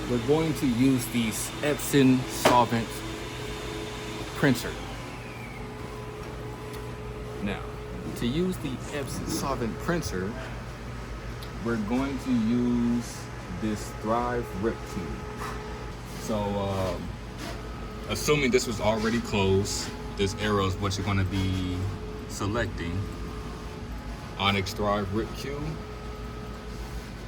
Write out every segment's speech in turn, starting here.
we're going to use the Epson Solvent printer. Now, to use the Epson Solvent printer, we're going to use this Thrive Rip Cube. So, assuming this was already closed, this arrow is what you're going to be selecting. Onyx Thrive Rip Cube.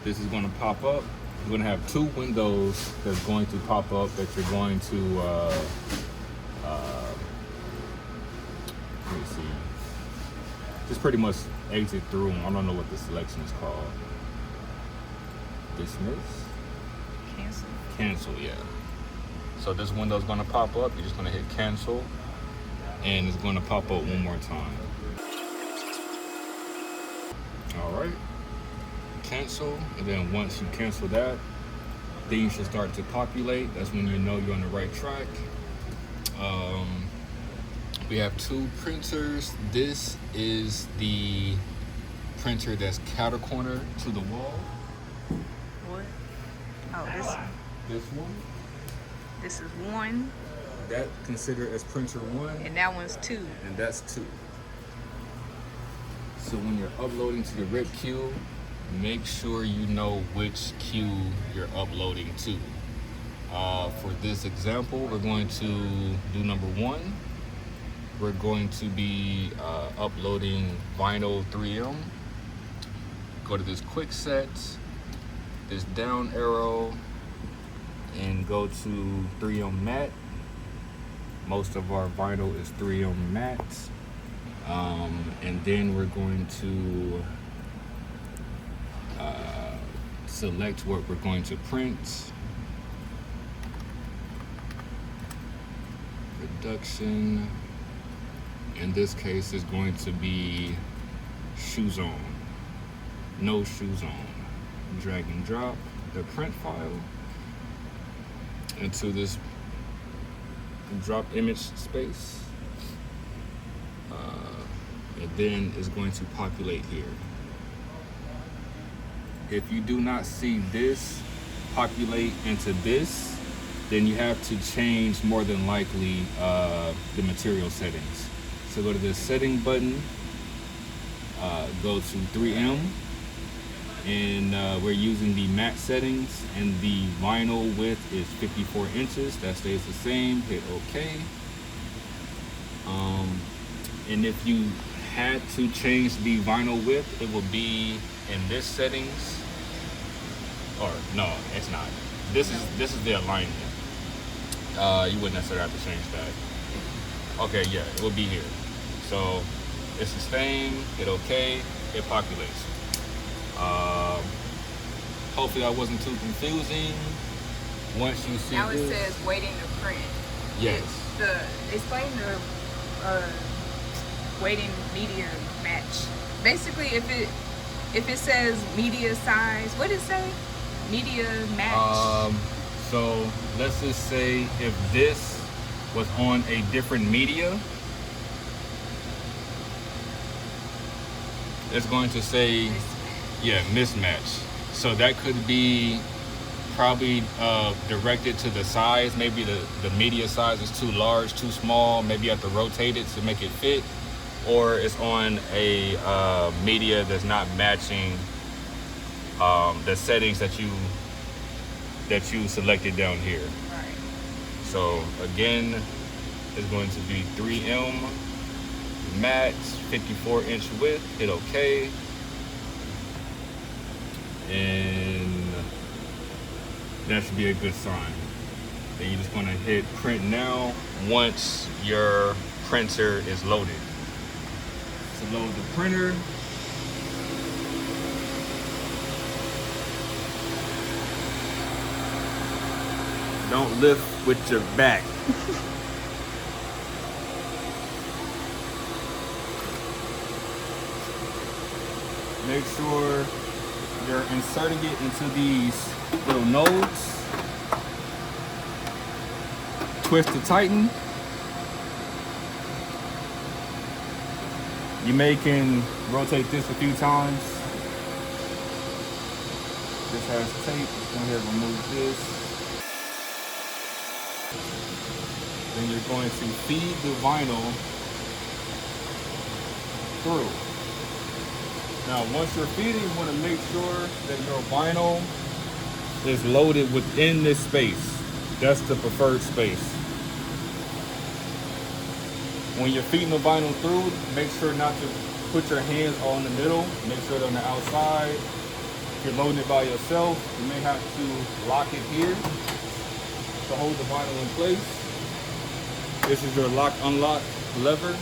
This is going to pop up. You're going to have two windows that's going to pop up that you're going to, let me see, just pretty much exit through them. I don't know what the selection is called. Dismiss? Cancel. Cancel, yeah. So this window is going to pop up. You're just going to hit cancel, and it's going to pop up one more time. All right. Cancel, and then once you cancel that, then you should start to populate. That's when you know you're on the right track. We have two printers. This is the printer that's counter to the wall. What? Oh, this one. This one. This is one. That considered as printer one. And that one's two. And that's two. So when you're uploading to the Rip Cube, make sure you know which queue you're uploading to. For this example, we're going to do number one. We're going to be uploading vinyl 3M. Go to this quick set, this down arrow, and go to 3M matte. Most of our vinyl is 3M matte. And then we're going to select what we're going to print. Reduction. In this case, is going to be shoe zone. No shoe zone. Drag and drop the print file into this drop image space. And then it's going to populate here. If you do not see this populate into this, then you have to change more than likely the material settings. So go to the setting button, go to 3M, and we're using the matte settings, and the vinyl width is 54 inches. That stays the same. Hit OK. And if you had to change the vinyl width, it will be in this settings. Or no, it's not. This is the alignment. You wouldn't necessarily have to change that. Okay, yeah, it will be here. So it's the same. Hit OK. It populates. Hopefully that wasn't too confusing. Once you see now it this, says waiting to print. yes. Explain the waiting media match. Basically, if it says media size, what did it say? Media match. So let's just say if this was on a different media, it's going to say, yeah, mismatch. So that could be probably directed to the size. Maybe the media size is too large, too small. Maybe you have to rotate it to make it fit. Or it's on a media that's not matching the settings that you selected down here. Right. So again, it's going to be 3M matte, 54-inch width. Hit OK. And that should be a good sign. Then you're just going to hit print now once your printer is loaded. To load the printer, don't lift with your back. Make sure you're inserting it into these little nodes. Twist to tighten. You may can rotate this a few times. This has tape. Let's go ahead and remove this. Then you're going to feed the vinyl through. Now, once you're feeding, you want to make sure that your vinyl is loaded within this space. That's the preferred space. When you're feeding the vinyl through, make sure not to put your hands all in the middle. Make sure they're on the outside. If you're loading it by yourself, you may have to lock it here to hold the vinyl in place. This is your lock-unlock lever.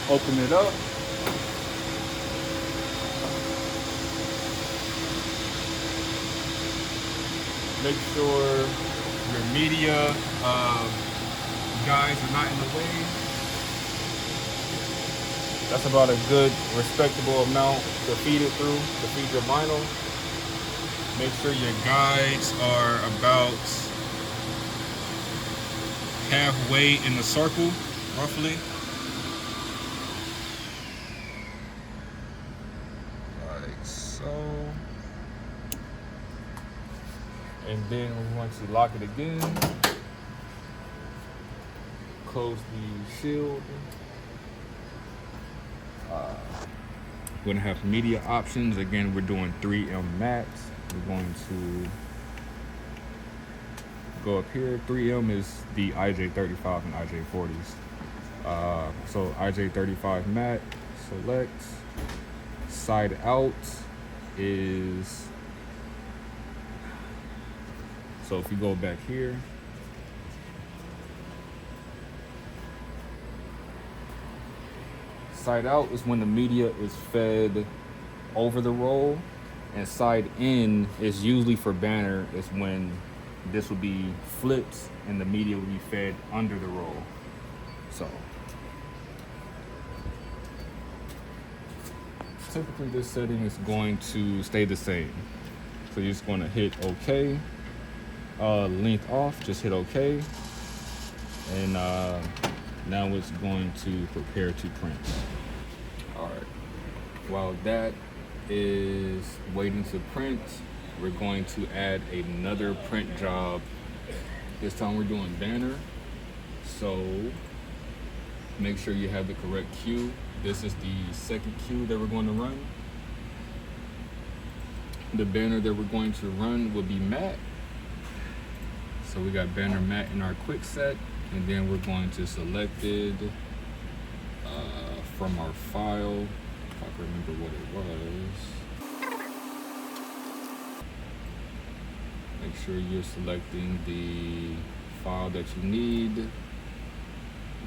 Open it up. Make sure your media guides are not in the way. That's about a good, respectable amount to feed it through, to feed your vinyl. Make sure your guides are about halfway in the circle, roughly. Like so. And then we want to lock it again. Close the shield. We're gonna have media options. Again, we're doing 3M max. We're going to go up here. 3M is the IJ35 and IJ40s. So IJ35 matte, select. Side out is, so if you go back here, side out is when the media is fed over the roll, and side in is usually for banner, is when this will be flipped and the media will be fed under the roll. So typically this setting is going to stay the same. So you're just going to hit OK. Length off, just hit OK. And now it's going to prepare to print. All right. While that is waiting to print, we're going to add another print job. This time we're doing banner. So make sure you have the correct queue. This is the second queue that we're going to run. The banner that we're going to run will be matte. So we got banner matte in our quick set, and then we're going to select it from our file, if I can remember what it was. Make sure you're selecting the file that you need.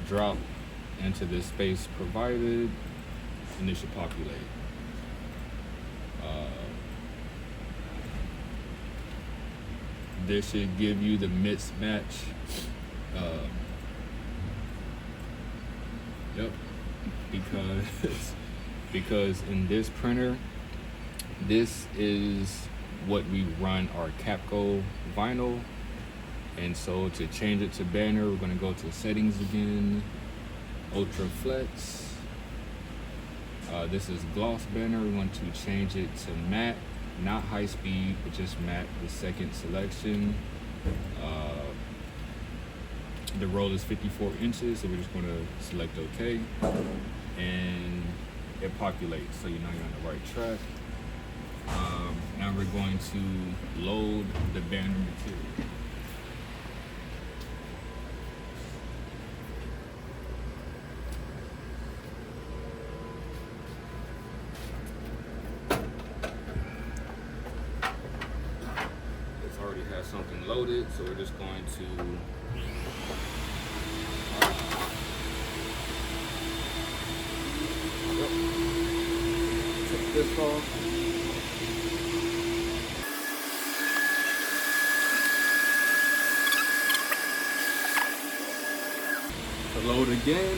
Drop into this space provided, and it should populate. This should give you the mismatch. Yep, because in this printer, this is what we run our Capco vinyl. And so to change it to banner, we're going to go to settings again, ultra flex. This is gloss banner. We want to change it to matte, not high speed, but just matte, the second selection. The roll is 54 inches, so we're just going to select OK. And it populates, so you know you're on the right track. Now we're going to load the banner material. It's already has something loaded, so we're just going to take this off. To load again,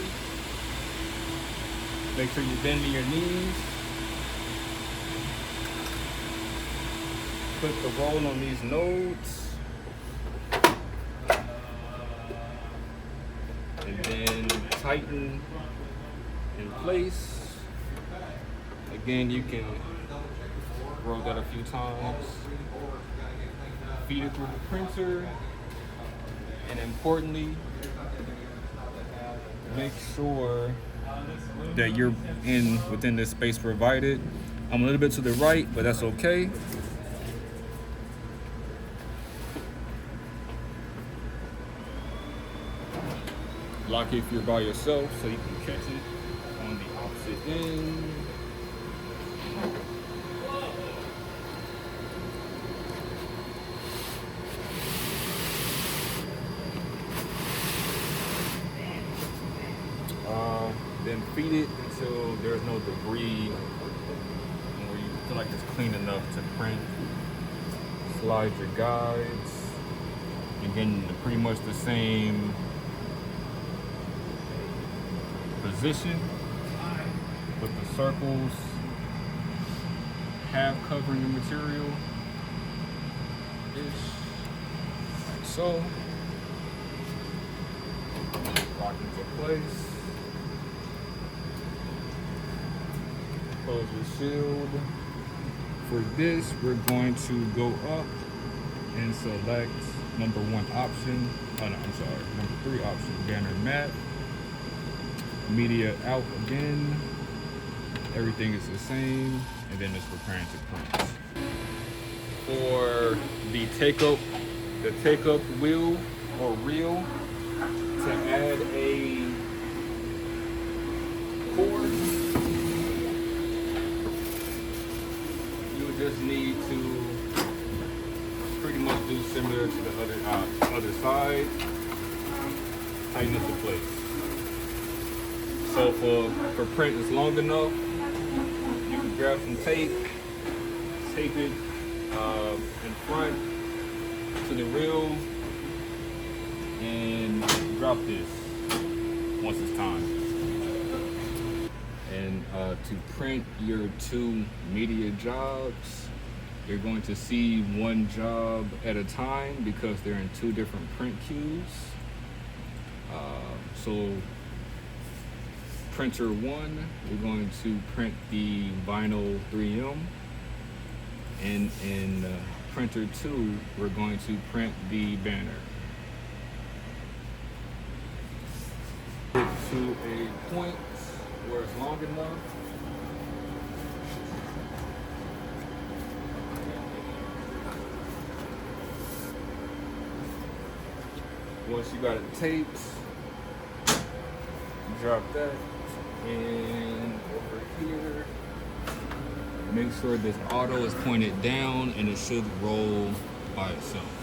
make sure you're bending your knees. Put the roll on these nodes. And then tighten in place. Again, you can roll that a few times. feed it through the printer, and importantly, make sure that you're within the space provided. I'm a little bit to the right, but that's okay. Lock it if you're by yourself so you can catch it on the opposite end. Then feed it until there's no debris and where you feel like it's clean enough to print. Slide your guides. Again, pretty much the same position with the circles half covering the material. Like so. Lock into place. Close the shield. For this, we're going to go up and select number 1 option. Oh no, I'm sorry. Number 3 option, banner matte. Media out again. Everything is the same, and then it's preparing to print. For the take up wheel or reel, to add a cord, you just need to pretty much do similar to the other side. Tighten up the place. So for print is long enough, you can grab some tape it in front to the reel, and drop this once it's time. And to print your 2 media jobs, you're going to see one job at a time because they're in 2 different print queues. So printer 1, we're going to print the vinyl 3M, and in printer 2, we're going to print the banner. Get to a point where it's long enough. Once you got it taped, drop that, and over here, make sure this auto is pointed down and it should roll by itself.